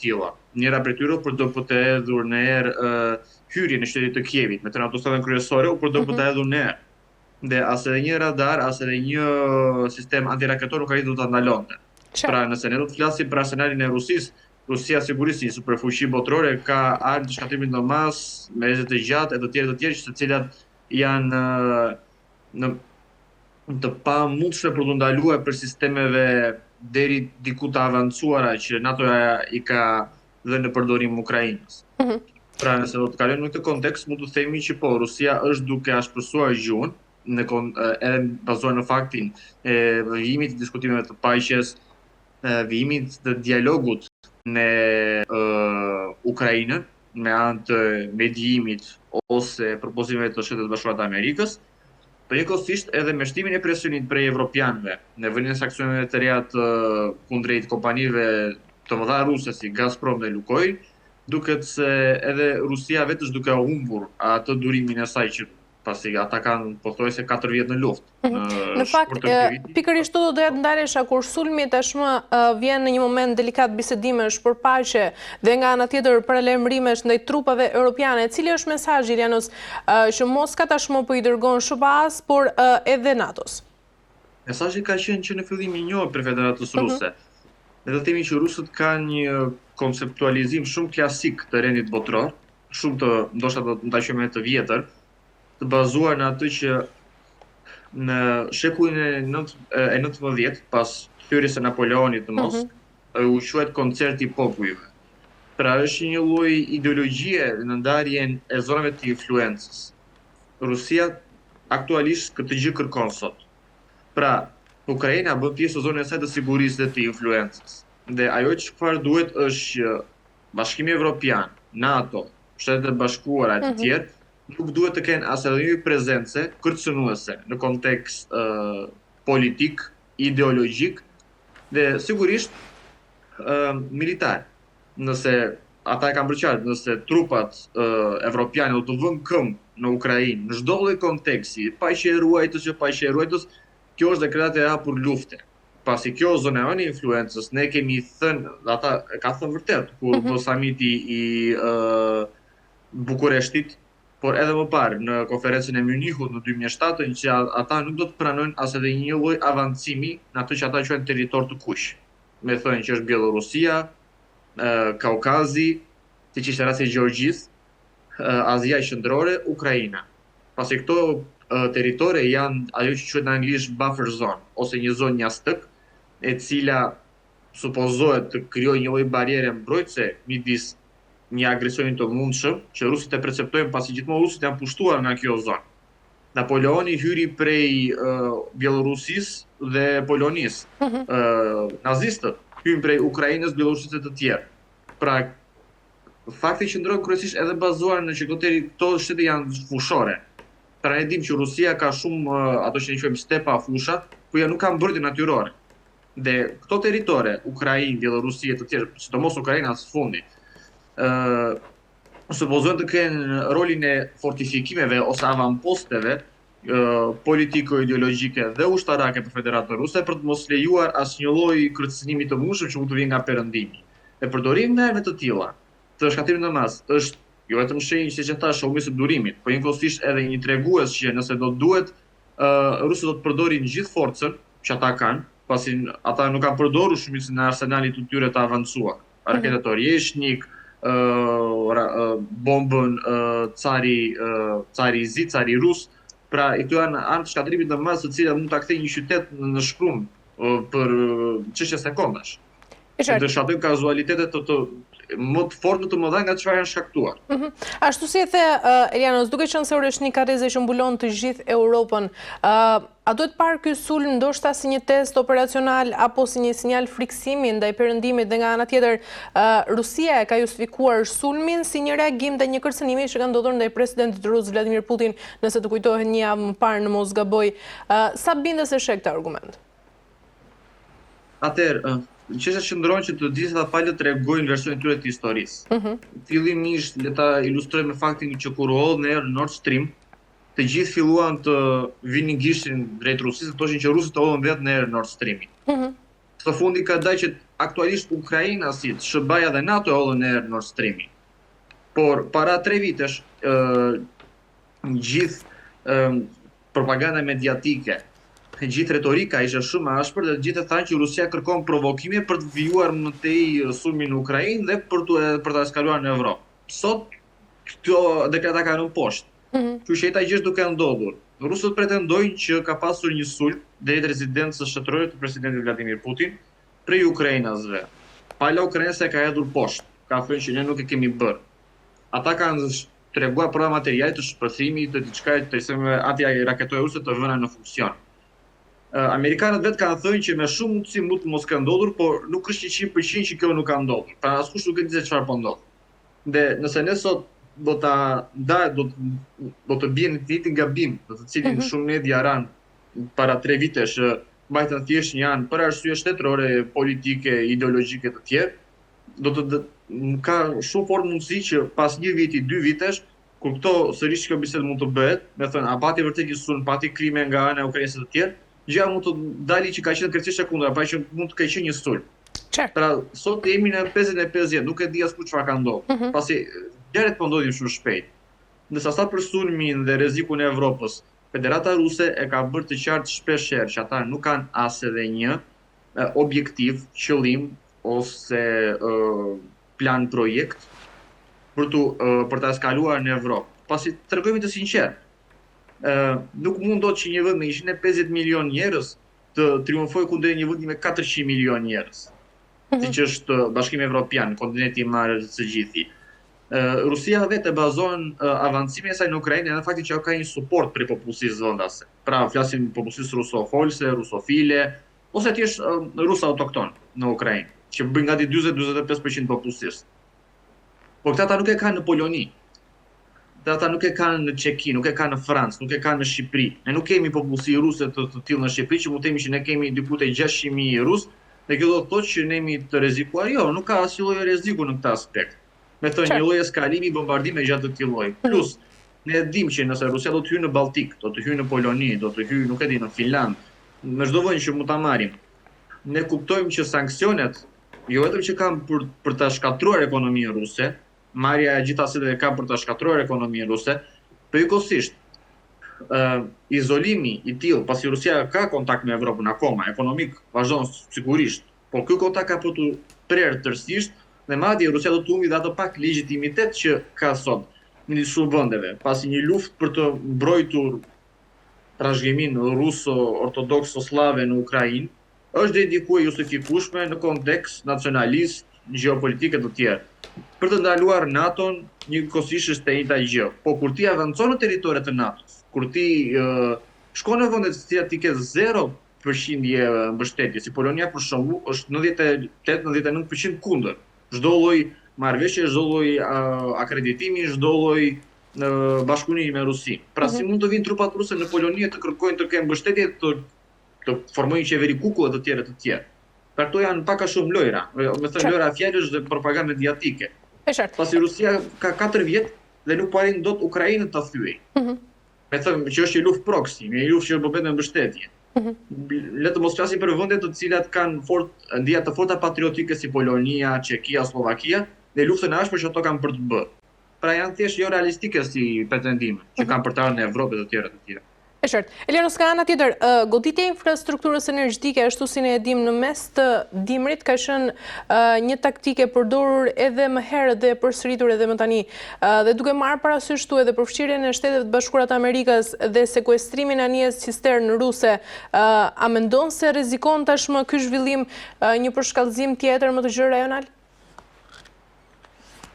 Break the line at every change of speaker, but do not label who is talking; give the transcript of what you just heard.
tilla. Njëra prej tyre u përdor për të hedhur në erë hyrjen në qytetin e Kievit me të autostradën kryesore, u përdor për të hedhur në erë. Dhe as edhe një radar, as edhe një sistem antiraketor nuk arritur ta ndalonte. Pra nëse ne do të flasim për arsenalin e Rusisë, Rusia sigurisht si superfuqi botërore ka armë të shkatrimit në masë, me rrezet të gjatë e të tjerë të cilat janë të pamundshme për të ndaluar për sistemeve deri diku të avancuara që NATO-ja i ka dhënë në përdorim Ukrainës. Pra nëse do të kalojmë në këtë kontekst, mund të themi që po, Rusia është duke ashpërsuar gjuhën, edhe bazuar në faktin e vijimit të diskutimeve të paqes, vijimit të dialogut në Ukrainën me anë të medijimit ose propozimeve të Shtetit Bashkuar të Amerikës, përgjithsisht edhe me shtimin e presionit prej evropianëve në vënien e sanksioneve të reja të kundrejt kompanive të mëdha ruse si Gazprom dhe Lukoil, duket se edhe Rusia vetë është duke humbur atë durimin e saj që pasi ata kanë pothuajse 4 vjet në luftë.
Në fakt, pikërisht këtu doja të ndalesha kur sulmi tashmë vjen në një moment delikat bisedimesh për paqe dhe nga ana tjetër paralajmërimesh ndaj trupave europiane. Cili është mesazhi Ilianos që Moska tashmë po i dërgon SBA-s, por edhe NATO-s?
Mesazhi ka qenë që në fillim i njohur për Federatës Ruse. Ne do të themi që rusët kanë një konceptualizim shumë klasik të rendit botëror, shumë të ndoshta do ta quajmë të vjetër, të bazuar në atë që në shekullin e 19, pas thyrjes së Napoleonit në Moskë, u quhet koncerti i popujve. Pra është një lloj ideologjie në ndarjen e zonave të influencës. Rusia aktualisht këtë gjë kërkon sot. Pra, Ukraina bën pjesë të zonës së saj të sigurisë dhe të influencës. Dhe ajo çfarë duhet është që Bashkimi Evropian, NATO, Shtetet e Bashkuara e të tjerë nuk duhet të kenë as edhe një prezencë kërcënuese në kontekst politik, ideologjik dhe sigurisht militar. Nëse ata e kanë përqartë, nëse trupat evropiane do të vënë këmbë në Ukrainë, në çdo lloj konteksti, paqe e ruajtës, kjo është dekretata e hapur lufte. Pasi kjo zonë e influencës, ne kemi thënë, ata ka thënë vërtet kur po samiti i Bukureshtit, por edhe më parë në konferencën e Munichut në 2007, që ata nuk do të pranojnë as edhe një lloj avancimi në atë që ata quajnë territor të kuq. Me thënë që është Bielorusia, Kaukazi, siç ishte rasti i Gjeorgjisë, Azia Qendrore, Ukraina. Pasi këto territore janë ajo që quhet në anglisht buffer zone ose një zonë njastëk, e cila supozohet të krijojë një lloj bariere mbrojtëse midis një agresioni të mundshëm që rusit e perceptojnë pasi gjithmonë rusit janë pushtuar nga kjo zonë. Napoleoni hyri prej Bielorusisë dhe Polonisë. Nazistët hyn prej Ukrainës, Bielorusisë dhe të tjerë. Pra, fakti që ndron kryesisht edhe bazuar në që këto shtete janë fushore. Pra ne dimë që Rusia ka shumë ato që ne quajmë stepa fusha, ku ja nuk ka mbrojtje natyrore. Dhe këto territore, Ukrainë, Bielorusi e të tjerë, sidomos Ukraina së fundit, supozohen të kenë rolin e fortifikimeve ose avamposteve politiko-ideologjike dhe ushtarake për Federatën Ruse për të mos lejuar asnjë lloj kërcënimi të mundshëm që mund të vijë nga perëndimi. E përdorimi në armë të tilla të shkatrimit në masë është jo vetëm shenjë siç e thash humbi së durimit, por njëkohësisht edhe një tregues që nëse do duhet rusët do të përdorin gjithë forcën që ata kanë, pasi ata nuk kanë përdorur shumicën e arsenalit të tyre të avancuar. Raketat Oryeshnik, bombën cari zi, cari rus, pra i këtu janë armë të shkatrimit në masë të cilat mund ta kthejnë një qytet në shkrum për çështje sekondash. Dhe shkatojnë kazualitetet më të fortë të mëdha nga çfarë janë shkaktuar.
Ashtu si e the Ilianos, duke qenë se Oryeshnik ka rrezë që mbulon të gjithë Europën, a duhet parë ky sulm ndoshta si një test operacional apo si një sinjal friksimi ndaj perëndimit dhe nga ana tjetër Rusia e ka justifikuar sulmin si një reagim ndaj një kërcënimi që ka ndodhur ndaj presidentit rus Vladimir Putin, nëse të kujtohet një javë më parë në mos gaboj. Sa bindes e sheh këtë argument?
Atëherë, çështja qëndron që të gjitha palët tregojnë versionin e tyre të historisë. Fillimisht le ta ilustrojmë me faktin që kur u hodh në erë Nord Stream, të gjithë filluan të vinin gishtin drejt Rusisë, thoshin që rusët hodhën vetë në erë Nord Streamit. Së fundi ka dalë që aktualisht Ukraina si të shëbaja dhe NATO hollën e Nord Streami. Por para 3 vitesh gjithë propaganda mediatike, gjithë retorika ishte shumë e ashpër dhe gjithë thanë që Rusia kërkon provokime për të vijuar më tej sulmin në Ukrainë dhe për ta eskaluar në Evropë. Sot këto dekreta kanë rënë poshtë. Që sheta gjithë duke ndodhur. Rusët pretendojnë që ka pasur një sulm drejt rezidencës shtetërore të presidentit Vladimir Putin prej Ukrainasve. Pala ukrainase ka hedhur poshtë, ka thënë që ne nuk e kemi bërë. Ata kanë treguar prova materiale të shpërthimit të diçka të anti-raketore ruse të vëna në funksion. Amerikanët vetë kanë thënë që me shumë mundësi mund të mos ka ndodhur, por nuk është 100% që kjo nuk ka ndodhur. Pra askush nuk e di se çfarë po ndodh. Dhe nëse ne sot do të bien në një gabim, të cilin shumë media ranë para 3 vitesh, mbajtën thjesht një anë për arsye shtetërore, politike, ideologjike të tjerë, ka shumë fort mundësi që pas 1 viti, 2 vitesh, kur këto sërish kjo bisedë mund të bëhet, me thënë, a pati vërtet një sulm, pati krime nga ana e Ukrainës të tjerë, gjëja mund të dali që ka qenë krejtësisht e kundra, pa që mund të ka qenë një sulm. Pra, sot jemi në 50-50, nuk e di askush çfarë ka ndodhur. Pasi gjërat po ndodhin shumë shpejt. Ndërsa sa për sulmin dhe rrezikun e Evropës, Federata Ruse e ka bërë të qartë shpeshherë që ata nuk kanë as edhe një objektiv, qëllim ose plan projekt për ta eskaluar në Evropë. Pasi tregojmë të sinqert, nuk mundot që një vend me 150 milion njerëz të triumfojë kundër një vendi me 400 milion njerëz. Siç është Bashkimi Evropian, kontinenti i marrë së gjithi. Rusia vetë bazohen avancimin e saj në Ukrainë në faktin që ka një suport prej popullsisë vendase. Pra flasim popullsisë rusofolse, rusofile, ose thjesht rus autokton në Ukrainë, që bëjnë gati 40-45% popullsisë. Por këta ata nuk e kanë në Poloni. Ata nuk e kanë në Çeki, nuk e kanë në Francë, nuk e kanë në Shqipëri. Ne nuk kemi popullsi ruse të tillë në Shqipëri, që mund të themi që ne kemi diku te 600.000 rus, dhe kjo do të thotë që ne jemi të rrezikuar. Jo, nuk ka asnjë lloj rreziku në këtë aspekt. Me thënë një lloj eskalimi, bombardime gjatë të këtij lloji. Plus, ne dimë që nëse Rusia do të hyjë në Balltik, do të hyjë në Poloni, do të hyjë, nuk e di, në Finland, në çdo vend që mund ta marrim, ne kuptojmë që sanksionet jo vetëm që kanë për ta shkatruar ekonominë ruse, marrja e gjithë asaj ka për ta shkatruar ekonominë ruse, përgjithsisht izolimi i tillë, pasi Rusia ka kontakt me Evropën akoma, ekonomik vazhdon sigurisht, por ky kontakt ka për të prerë tërësisht, dhe madje Rusia do të humbi atë pak legjitimitet që ka sot në shumë vendeve, pasi një luftë për të mbrojtur trashëgimin ruso-ortodokso-slave në Ukrainë është dedikuar justifikueshme në kontekst nacionalist, gjeopolitike të tjerë. Për të ndaluar NATO-n, njëkohësisht është e njëjta gjë. Po kur ti avancon në territoret të NATO-s, kur ti shkon në vende të cilat ti ke 0% mbështetje, si Polonia për shembull, është 98-99% kundër. Çdo lloj marrëveshje, çdo lloj akreditimi, çdo lloj bashkëpunimi me Rusinë. Pra si mund të vinë trupat ruse në Poloni të kërkojnë të kenë mbështetje të formojnë qeveri kukull dhe të tjerë. Pra këto janë pak a shumë lojra, me thënë lojra fjalësh dhe propagandë mediatike. Pasi Rusia ka 4 vjet dhe nuk po arrin dot Ukrainën ta thyejë. Me thënë që është një luftë proksi, një luftë që bëhet me mbështetje. Le të mos flasim për vende të cilat kanë ndjenja të forta patriotike si Polonia, Çekia, Slovakia, dhe luftën e ashpër që ato kanë për të bërë. Pra janë thjesht jo realistike si pretendime që kanë për të ardhur në Evropë dhe të tjera.
E qartë. Elianos, ka ana tjetër, goditja e infrastrukturës energjetike, ashtu si ne e dimë, në mes të dimrit ka qenë një taktike përdorur edhe më herët dhe përsëritur edhe më tani. Dhe duke marrë parasysh këtu edhe përfshirjen e Shtetet Bashkuara të Amerikës dhe sekuestrimin e anijes cistern ruse, a mendon se rrezikon tashmë ky zhvillim një përshkallëzim tjetër më të gjerë rajonal?